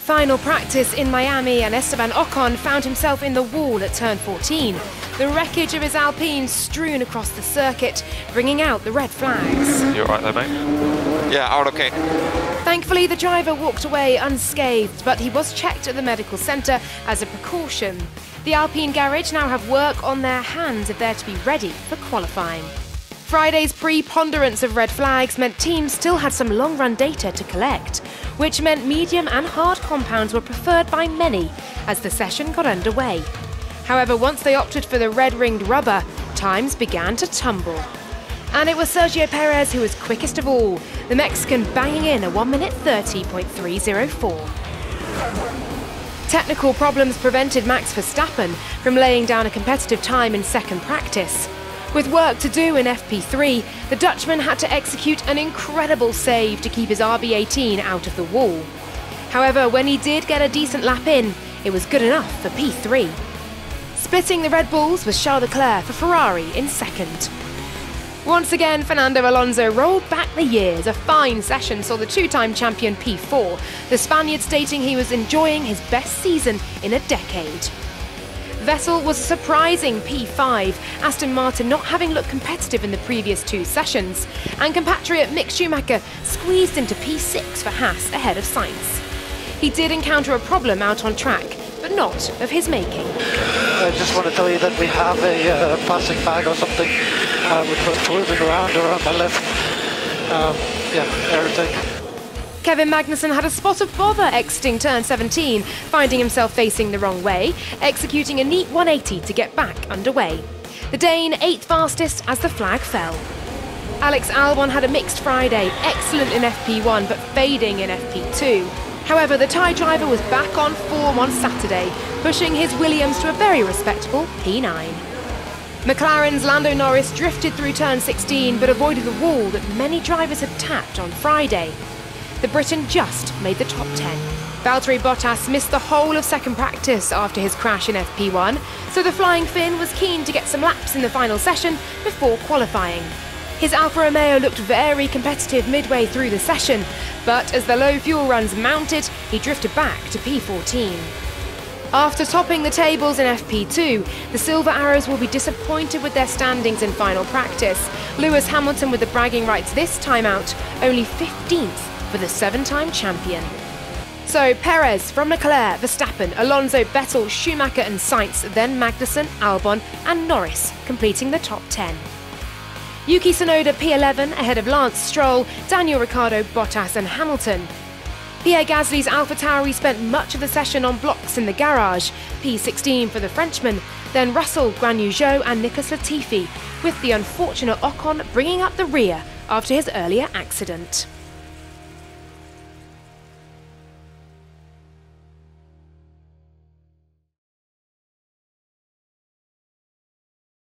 Final practice in Miami and Esteban Ocon found himself in the wall at turn 14. The wreckage of his Alpine strewn across the circuit, bringing out the red flags. You alright there, mate? Yeah, out okay. Thankfully, the driver walked away unscathed, but he was checked at the medical centre as a precaution. The Alpine garage now have work on their hands if they're to be ready for qualifying. Friday's preponderance of red flags meant teams still had some long-run data to collect, which meant medium and hard compounds were preferred by many as the session got underway. However, once they opted for the red-ringed rubber, times began to tumble. And it was Sergio Perez who was quickest of all, the Mexican banging in a 1:30.304. Technical problems prevented Max Verstappen from laying down a competitive time in second practice. With work to do in FP3, the Dutchman had to execute an incredible save to keep his RB18 out of the wall. However, when he did get a decent lap in, it was good enough for P3. Splitting the Red Bulls was Charles Leclerc for Ferrari in second. Once again, Fernando Alonso rolled back the years. A fine session saw the two-time champion P4, the Spaniard stating he was enjoying his best season in a decade. Vettel was a surprising P5, Aston Martin not having looked competitive in the previous two sessions, and compatriot Mick Schumacher squeezed into P6 for Haas ahead of Sainz. He did encounter a problem out on track, but not of his making. I just want to tell you that we have a plastic bag or something which was floating around my left air intake. Kevin Magnussen had a spot of bother exiting turn 17, finding himself facing the wrong way, executing a neat 180 to get back underway. The Dane 8th fastest as the flag fell. Alex Albon had a mixed Friday, excellent in FP1 but fading in FP2. However, the Thai driver was back on form on Saturday, pushing his Williams to a very respectable P9. McLaren's Lando Norris drifted through turn 16 but avoided the wall that many drivers had tapped on Friday. The Briton just made the top 10. Valtteri Bottas missed the whole of second practice after his crash in FP1, so the Flying Finn was keen to get some laps in the final session before qualifying. His Alfa Romeo looked very competitive midway through the session, but as the low fuel runs mounted, he drifted back to P14. After topping the tables in FP2, the Silver Arrows will be disappointed with their standings in final practice. Lewis Hamilton with the bragging rights this time out, only 15th for the 7-time champion. So Perez from Leclerc, Verstappen, Alonso, Vettel, Schumacher and Sainz, then Magnussen, Albon and Norris completing the top 10. Yuki Tsunoda P11 ahead of Lance Stroll, Daniel Ricciardo, Bottas and Hamilton. Pierre Gasly's AlphaTauri spent much of the session on blocks in the garage, P16 for the Frenchman, then Russell, Guan Yu Zhou and Nicholas Latifi, with the unfortunate Ocon bringing up the rear after his earlier accident.